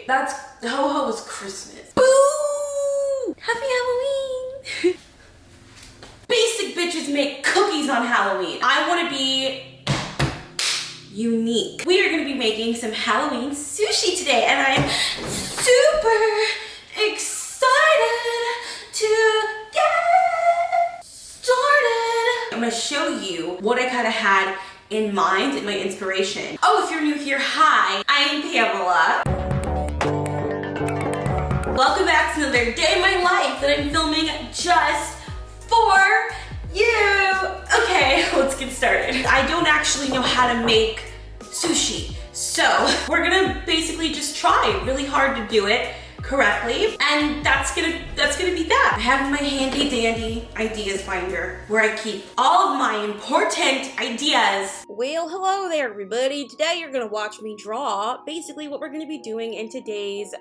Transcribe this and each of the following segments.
that's ho-ho is Christmas. Boo! Happy Halloween! Basic bitches make cookies on Halloween. I want to be unique. We are going to be making some Halloween sushi today, and I'm super excited to get started. I'm going to show you what I kind of had in mind and my inspiration. Oh, if you're new here, hi, I'm Pamela. Welcome back to another day in my life that I'm filming just for you. Okay, let's get started. I don't actually know how to make sushi, so we're gonna basically just try really hard to do it correctly, and that's gonna be that. I have my handy dandy ideas binder where I keep all of my important ideas. Well, hello there everybody. Today you're gonna watch me draw basically what we're gonna be doing in today's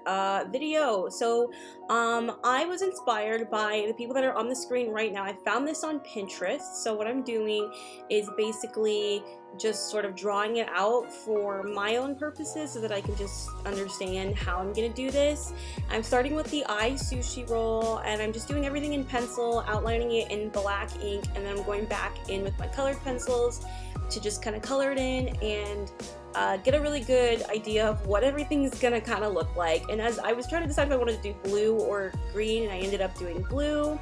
video. So I was inspired by the people that are on the screen right now. I found this on Pinterest, so what I'm doing is basically just sort of drawing it out for my own purposes so that I can just understand how I'm gonna do this. I'm starting with the eye sushi roll, and I'm just doing everything in pencil, outlining it in black ink, and then I'm going back in with my colored pencils to just kind of color it in and get a really good idea of what everything's gonna kind of look like. And as I was trying to decide if I wanted to do blue or green, and I ended up doing blue.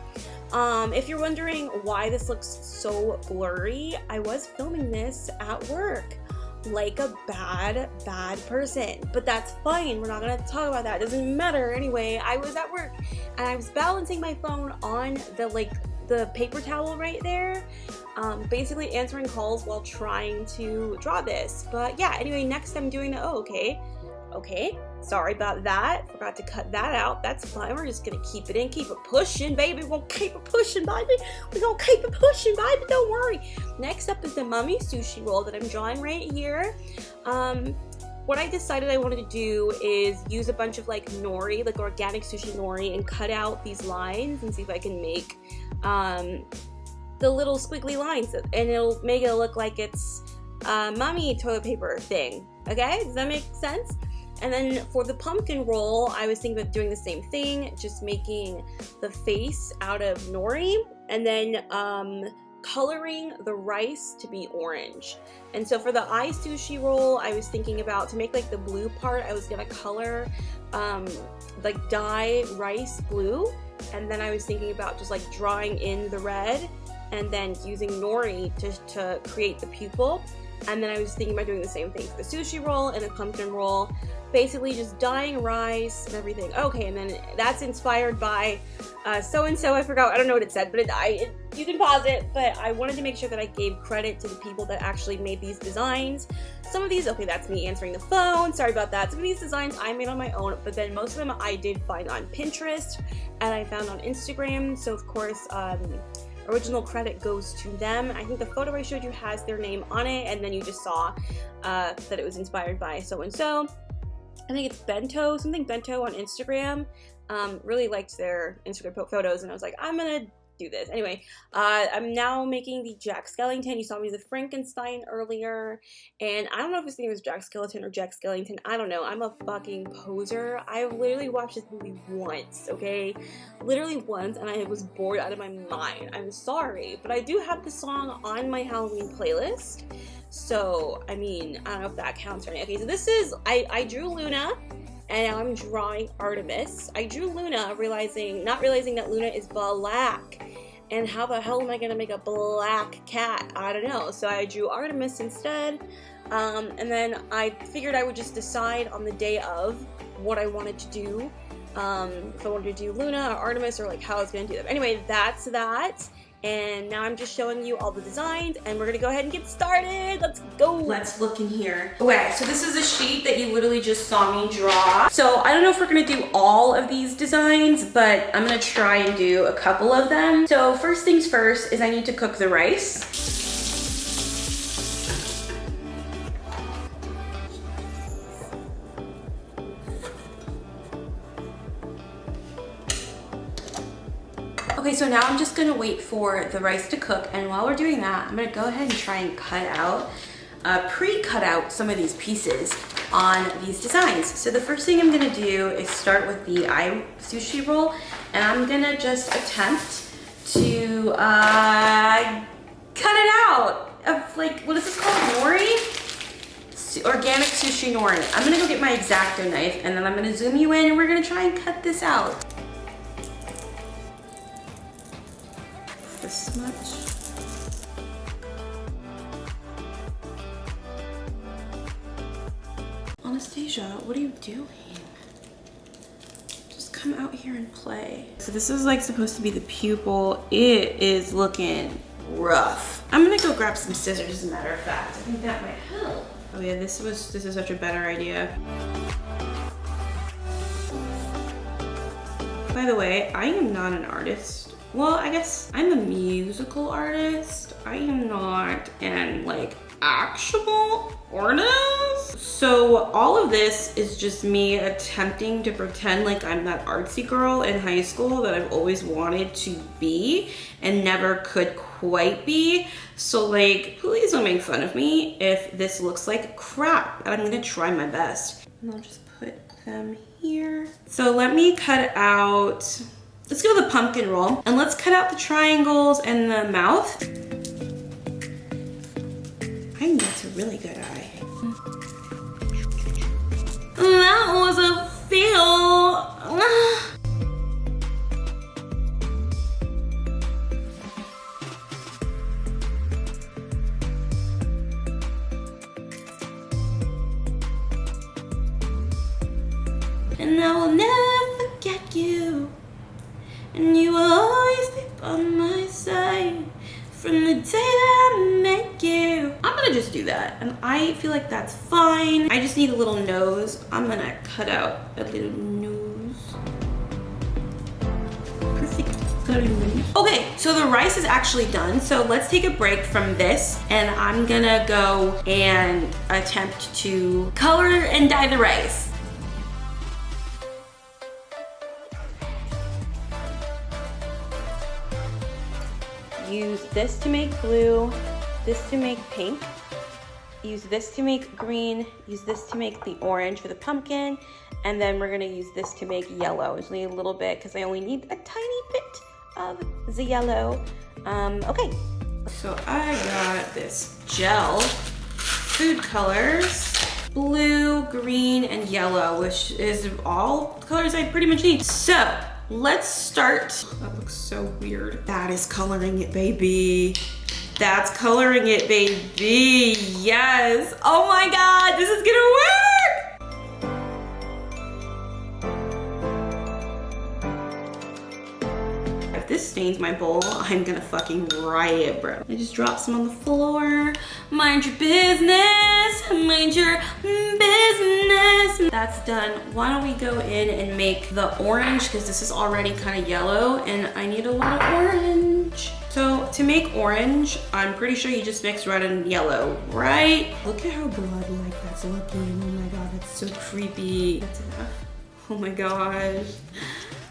If you're wondering why this looks so blurry, I was filming this at work like a bad person, but that's fine. We're not gonna talk about that. It doesn't matter. Anyway, I was at work and I was balancing my phone on the paper towel right there, basically answering calls while trying to draw this. But yeah, anyway, next I'm doing the, okay, sorry about that, forgot to cut that out. That's fine, we're just gonna keep it in, keep it pushing, baby. We're gonna keep it pushing, baby. We're gonna keep it pushing, baby, don't worry. Next up is the mummy sushi roll that I'm drawing right here. What I decided I wanted to do is use a bunch of like nori, like organic sushi nori, and cut out these lines and see if I can make the little squiggly lines, and it'll make it look like it's mummy toilet paper thing. Okay, does that make sense? And then for the pumpkin roll, I was thinking about doing the same thing, just making the face out of nori, and then coloring the rice to be orange. And so for the eye sushi roll, I was thinking about, to make like the blue part, I was gonna color like dye rice blue, and then I was thinking about just like drawing in the red and then using nori to create the pupil. And then I was thinking about doing the same thing for the sushi roll and the pumpkin roll, basically just dyeing rice and everything. Okay, and then that's inspired by so-and-so, I forgot, I don't know what it said, but you can pause it, but I wanted to make sure that I gave credit to the people that actually made these designs. Some of these, okay, that's me answering the phone, sorry about that. Some of these designs I made on my own, but then most of them I did find on Pinterest, and I found on Instagram, so of course, original credit goes to them. I think the photo I showed you has their name on it, and then you just saw that it was inspired by so-and-so. I think it's Bento, something Bento on Instagram. Really liked their Instagram photos, and I was like, I'm gonna do this. Anyway, I'm now making the Jack Skellington. You saw me with the Frankenstein earlier, and I don't know if his name is Jack Skeleton or Jack Skellington. I don't know. I'm a fucking poser. I literally watched this movie once, okay? Literally once, and I was bored out of my mind. I'm sorry, but I do have the song on my Halloween playlist. So, I mean, I don't know if that counts or not. Okay, so this is, I drew Luna, and now I'm drawing Artemis. I drew Luna, not realizing that Luna is black. And how the hell am I gonna make a black cat? I don't know. So I drew Artemis instead. And then I figured I would just decide on the day of what I wanted to do. If I wanted to do Luna or Artemis, or like how I was gonna do them. Anyway, that's that. And now I'm just showing you all the designs, and we're gonna go ahead and get started. Let's go. Let's look in here. Okay, so this is a sheet that you literally just saw me draw. So I don't know if we're gonna do all of these designs, but I'm gonna try and do a couple of them. So first things first is I need to cook the rice. Okay, so now I'm just gonna wait for the rice to cook, and while we're doing that, I'm gonna go ahead and try and cut out pre-cut out some of these pieces on these designs. So the first thing I'm gonna do is start with the eye sushi roll, and I'm gonna just attempt to cut it out of, like, what is this called? Nori? Organic sushi nori. I'm gonna go get my X-Acto knife, and then I'm gonna zoom you in, and we're gonna try and cut this out. This much. Anastasia, what are you doing? Just come out here and play. So this is like supposed to be the pupil. It is looking rough. I'm gonna go grab some scissors, as a matter of fact. I think that might help. Oh yeah, this is such a better idea. By the way, I am not an artist. Well, I guess I'm a musical artist. I am not an, like, actual artist. So all of this is just me attempting to pretend like I'm that artsy girl in high school that I've always wanted to be and never could quite be. So, like, please don't make fun of me if this looks like crap. I'm gonna try my best. And I'll just put them here. So let me cut out, let's go with the pumpkin roll, and let's cut out the triangles and the mouth. I think that's a really good eye. That was a fail. And I will never forget you, and you will always be by my side from the day that I met you. I'm gonna just do that, and I feel like that's fine. I just need a little nose. I'm gonna cut out a little nose. Perfect. Okay, so the rice is actually done, so let's take a break from this, and I'm gonna go and attempt to color and dye the rice. Use this to make blue, this to make pink, use this to make green, use this to make the orange for the pumpkin, and then we're gonna use this to make yellow. Just need a little bit because I only need a tiny bit of the yellow. Okay, so I got this gel, food colors, blue, green, and yellow, which is all colors I pretty much need. So let's start. That looks so weird. That is coloring it, baby. That's coloring it, baby. Yes. Oh my God, this is gonna work. If this stains my bowl, I'm gonna fucking riot, bro. I just dropped some on the floor. Mind your business. Mind your business. That's done. Why don't we go in and make the orange, because this is already kind of yellow and I need a lot of orange. So to make orange, I'm pretty sure you just mix red and yellow, right? Look at how blood-like that's looking. Oh my God, that's so creepy. That's enough. Oh my gosh.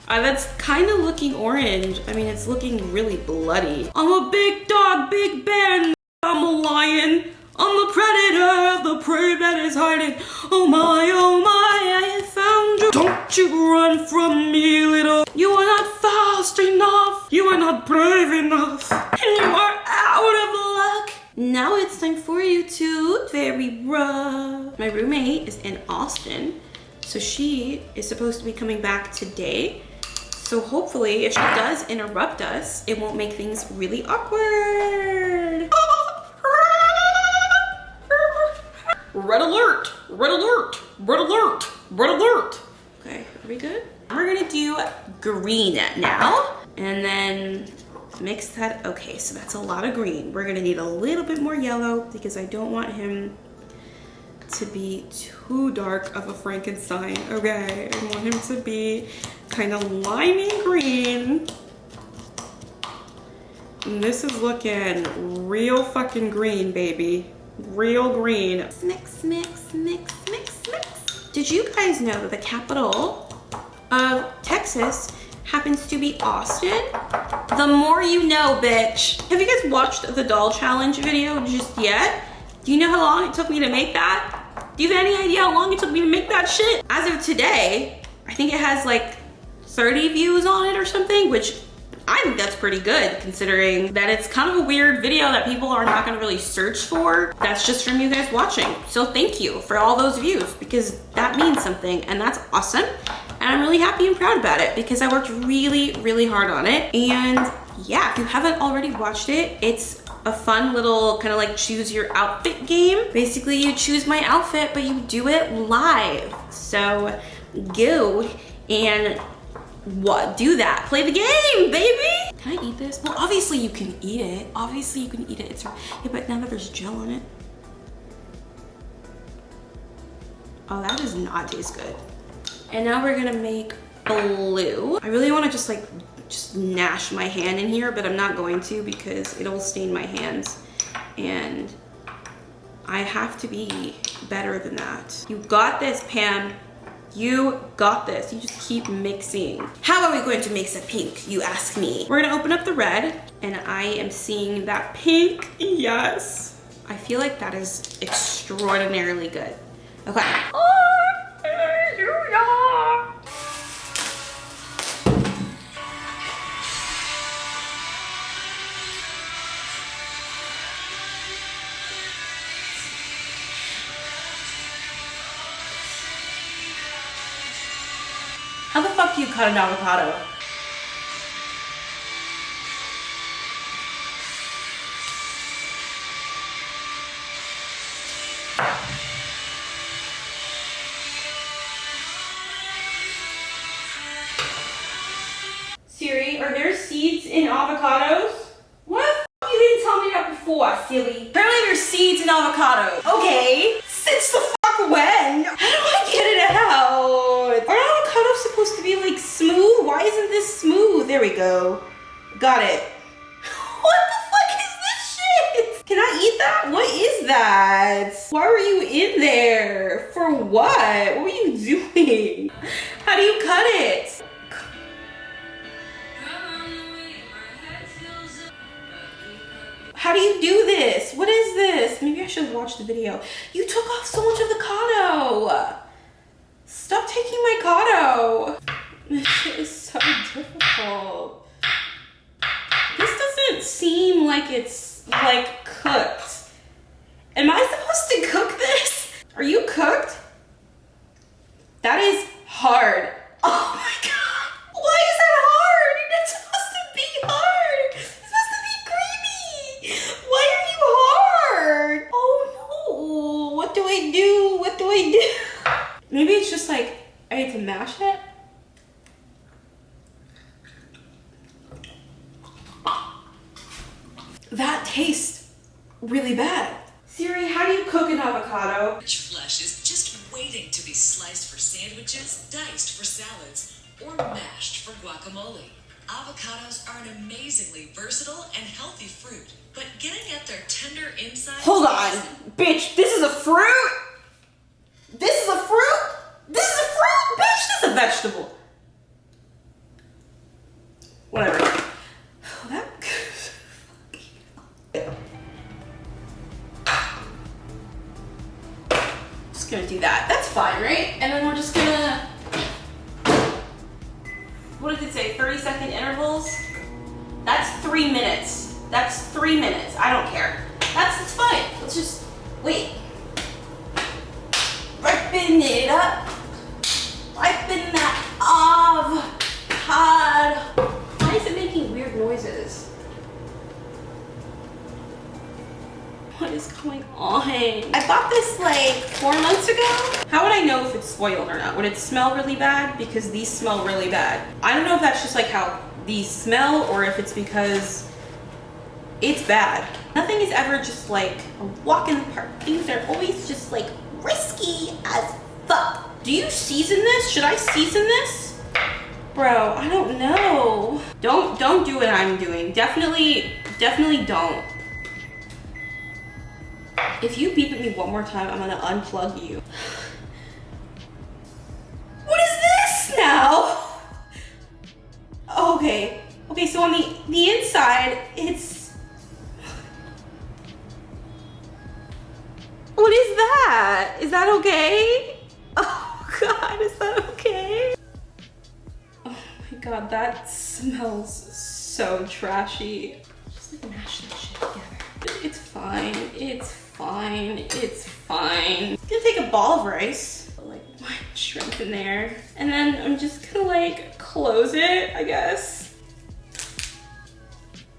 That's kind of looking orange. I mean, it's looking really bloody. I'm a big dog, big bear. I'm a lion. I'm the predator, the prey that is hiding. Oh my, I have found you. Don't you run from me, little. You are not fast enough. You are not brave enough. And you are out of luck. Now it's time for you to very rough. My roommate is in Austin, so she is supposed to be coming back today. So hopefully, if she does interrupt us, it won't make things really awkward. Red alert, red alert, red alert, red alert. Okay, are we good? We're gonna do green now, and then mix that. Okay, so that's a lot of green. We're gonna need a little bit more yellow because I don't want him to be too dark of a Frankenstein, okay? I want him to be kind of limey green. And this is looking real fucking green, baby. Real green. Mix, mix, mix, mix, mix. Did you guys know that the capital of Texas happens to be Austin? The more you know, bitch. Have you guys watched the doll challenge video just yet? Do you know how long it took me to make that? Do you have any idea how long it took me to make that shit? As of today, I think it has like 30 views on it or something, which I think that's pretty good considering that it's kind of a weird video that people are not gonna really search for. That's just from you guys watching. So thank you for all those views because that means something and that's awesome. And I'm really happy and proud about it because I worked really, really hard on it. And yeah, if you haven't already watched it, it's a fun little kind of like choose your outfit game. Basically you choose my outfit, but you do it live. So go and do that. Play the game, baby. Can I eat this? Well, obviously you can eat it. Obviously you can eat it. It's, yeah, but now that there's gel on it. Oh, that does not taste good. And now we're gonna make blue. I really wanna just gnash my hand in here, but I'm not going to because it'll stain my hands. And I have to be better than that. You got this, Pam. You got this. You just keep mixing. How are we going to mix a pink, you ask me? We're gonna open up the red, and I am seeing that pink. Yes. I feel like that is extraordinarily good. Okay. How the fuck do you cut an avocado? Siri, are there seeds in avocados? What the fuck? You didn't tell me that before, silly. Apparently there's seeds in avocados. Okay. Since the fuck when? How do I get it out? Are avocados supposed to be like smooth? Why isn't this smooth? There we go. Got it. What the fuck is this shit? Can I eat that? What is that? Why were you in there? For what? What were you doing? How do you cut it? How do you do this? What is this? Maybe I should watch the video. You took off so much of the cotto. Stop taking my cotto. This shit is so difficult. This doesn't seem like it's like cooked. Am I supposed to cook this? Are you cooked? That is hard. Oh my God. Why is that hard? It's supposed to be hard. It's supposed to be creamy. Why are you hard? Oh no. What do I do? What do I do? Maybe it's just like, I need to mash it. That tastes really bad. Siri, how do you cook an avocado? Rich flesh is just waiting to be sliced for sandwiches, diced for salads, or mashed for guacamole. Avocados are an amazingly versatile and healthy fruit, but getting at their tender insides... Hold on, bitch, this is a fruit? This is a fruit? This is a fruit, bitch, this is a vegetable. Whatever. That... Just gonna do that. That's fine, right? And then we're just gonna... What did it say? 30-second intervals? That's 3 minutes. That's 3 minutes. I don't care. That's fine. Let's just wait. Ripen it up. Ripen that avocado. Why is it making weird noises? What is going on? I bought this like 4 months ago. How would I know if it's spoiled or not? Would it smell really bad? Because these smell really bad. I don't know if that's just like how these smell or if it's because it's bad. Nothing is ever just like a walk in the park. Things are always just like risky as fuck. Do you season this? Should I season this? Bro, I don't know. Don't do what I'm doing. Definitely don't. If you beep at me one more time, I'm gonna unplug you. What is this now? Okay, so on the inside, it's... that okay? Oh God, is that okay? Oh my God, that smells so trashy. Just like mash that shit together. It's fine, it's fine, it's fine. I'm gonna take a ball of rice, put like one shrimp in there, and then I'm just gonna like close it, I guess.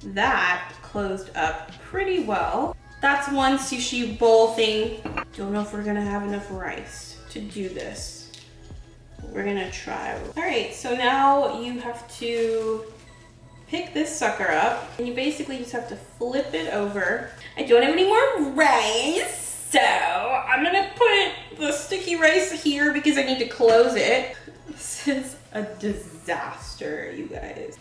That closed up pretty well. That's one sushi bowl thing. Don't know if we're gonna have enough rice to do this. We're gonna try. All right, so now you have to pick this sucker up and you basically just have to flip it over. I don't have any more rice, so I'm gonna put the sticky rice here because I need to close it. This is a disaster, you guys.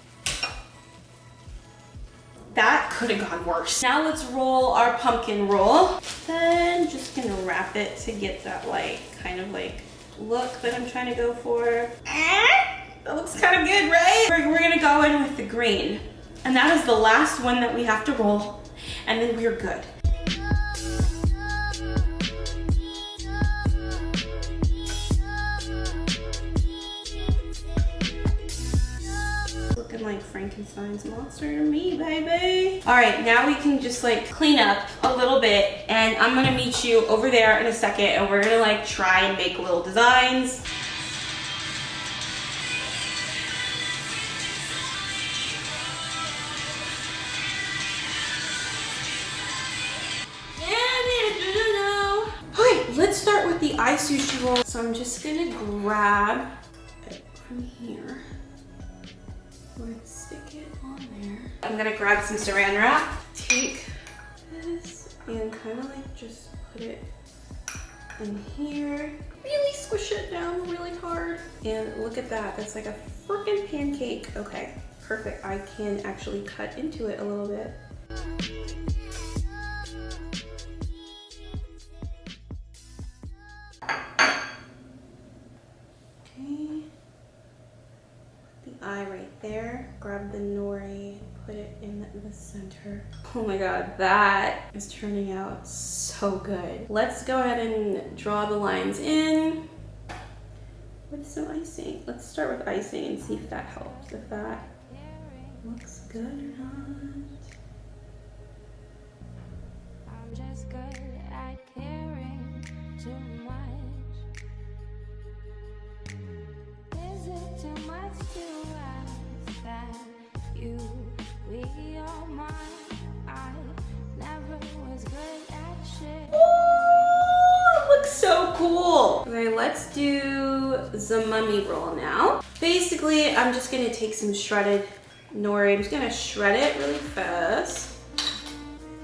That could have gone worse. Now let's roll our pumpkin roll. Then just gonna wrap it to get that like kind of like look that I'm trying to go for. That looks kind of good, right? We're gonna go in with the green. And that is the last one that we have to roll. And then we're good. Looking like Frankenstein's monster to me, baby. All right, now we can just like clean up a little bit and I'm gonna meet you over there in a second and we're gonna like try and make little designs. Okay, let's start with the eye sushi roll. So I'm just gonna grab it from here. We're gonna stick it on there. I'm gonna grab some saran wrap, take this and kind of like just put it in here. Really squish it down really hard. And look at that, that's like a freaking pancake. Okay, perfect. I can actually cut into it a little bit. Eye right there. Grab the nori, put it in the center. Oh my God, that is turning out so good. Let's go ahead and draw the lines in with some icing. Let's start with icing and see if that helps, if that looks good or not. I'm just good at caring too much. Is it too much to ask that you be all mine? I never was good at shit. Oh, it looks so cool. Okay, let's do the mummy roll now. Basically, I'm just gonna take some shredded nori. I'm just gonna shred it really fast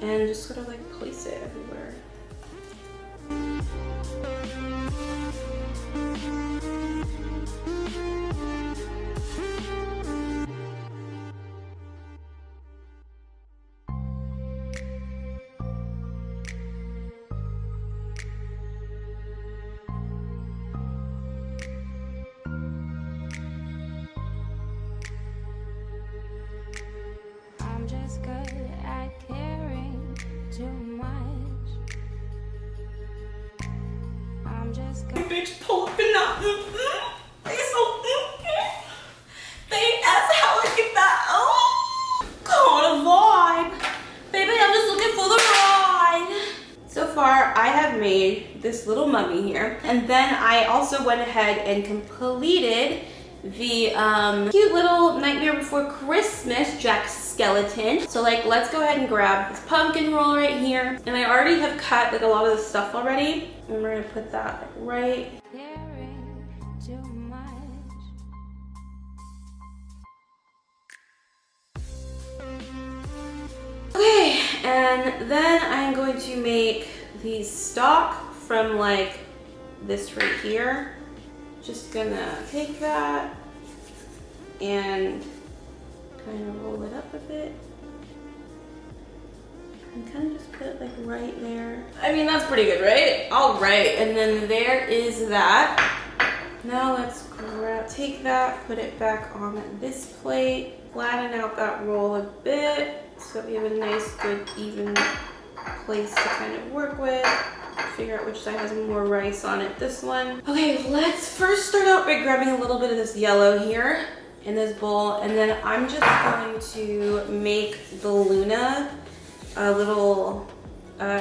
and just sort of like place it everywhere. Just good at caring too much. I'm just good. Bitch, pull up in that. They so they ask how I get that. Oh, God, a vibe. Baby, I'm just looking for the ride. So far, I have made this little mummy here. And then I also went ahead and completed the cute little Nightmare Before Christmas Jack skeleton. So like, let's go ahead and grab this pumpkin roll right here. And I already have cut like a lot of the stuff already. And we're gonna put that like right. Okay, and then I'm going to make the stalk from like this right here. Just gonna take that and kind of roll it up a bit and kind of just put it like right there. I mean, that's pretty good, right? All right, and then there is that. Now let's take that, put it back on this plate, flatten out that roll a bit so we have a nice, good, even place to kind of work with. Figure out which side has more rice on it. This one. Okay, let's first start out by grabbing a little bit of this yellow here in this bowl, and then I'm just going to make the Luna a little, her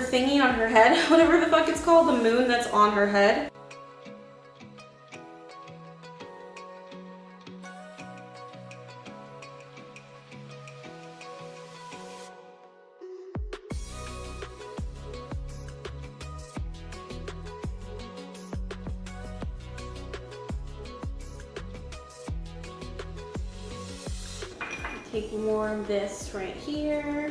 thingy on her head, whatever the fuck it's called, the moon that's on her head. Take more of this right here.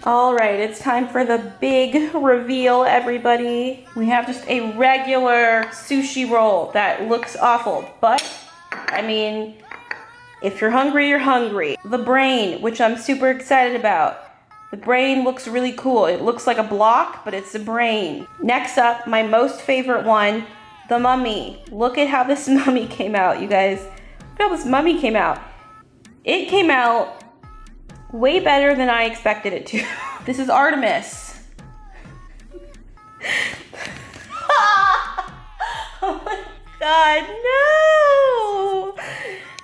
All right, it's time for the big reveal, everybody. We have just a regular sushi roll that looks awful, but I mean, if you're hungry, you're hungry. The brain, which I'm super excited about. The brain looks really cool. It looks like a block, but it's a brain. Next up, my most favorite one, the mummy. Look at how this mummy came out, you guys. Look how this mummy came out. It came out way better than I expected it to. This is Artemis. Oh my God, no!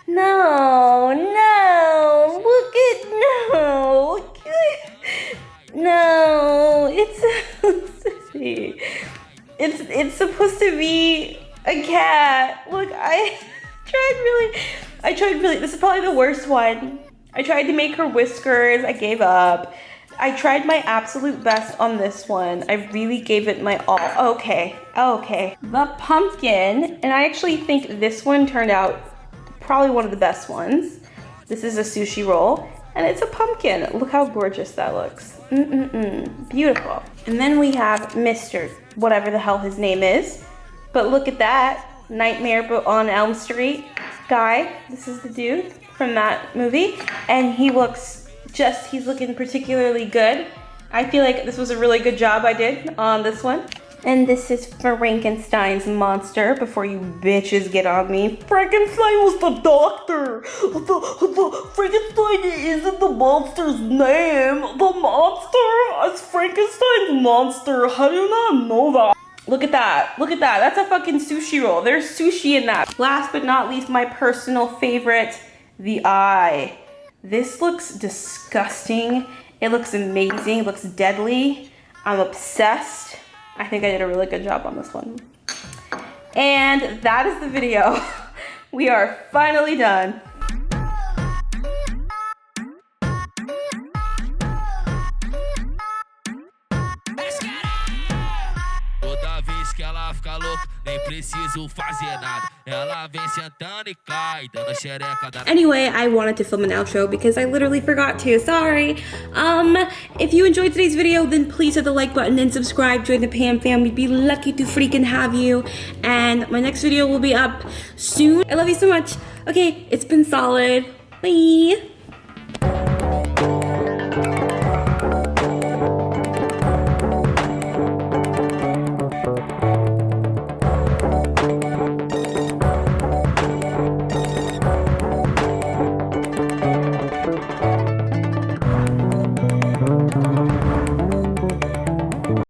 No, no, look at, no. No, it's supposed to be a cat. Look, I tried really, this is probably the worst one. I tried to make her whiskers, I gave up. I tried my absolute best on this one. I really gave it my all. Okay. The pumpkin, and I actually think this one turned out probably one of the best ones. This is a sushi roll, and it's a pumpkin. Look how gorgeous that looks. Beautiful. And then we have Mr. whatever the hell his name is. But look at that, Nightmare on Elm Street guy. This is the dude from that movie, and he's looking particularly good. I feel like this was a really good job I did on this one. And this is Frankenstein's monster, before you bitches get on me. Frankenstein was the doctor. Frankenstein isn't the monster's name. The monster is Frankenstein's monster. How do you not know that? Look at that. That's a fucking sushi roll. There's sushi in that. Last but not least, my personal favorite, the eye. This looks disgusting. It looks amazing. It looks deadly. I'm obsessed. I think I did a really good job on this one. And that is the video. We are finally done. Que ela fica louca, nem preciso fazer nada. Ela vem sentando e cai, dando xereca da... Anyway, I wanted to film an outro because I literally forgot to. Sorry. If you enjoyed today's video, then please hit the like button and subscribe. Join the Pam fam. We'd be lucky to freaking have you. And my next video will be up soon. I love you so much. Okay, it's been solid. Bye.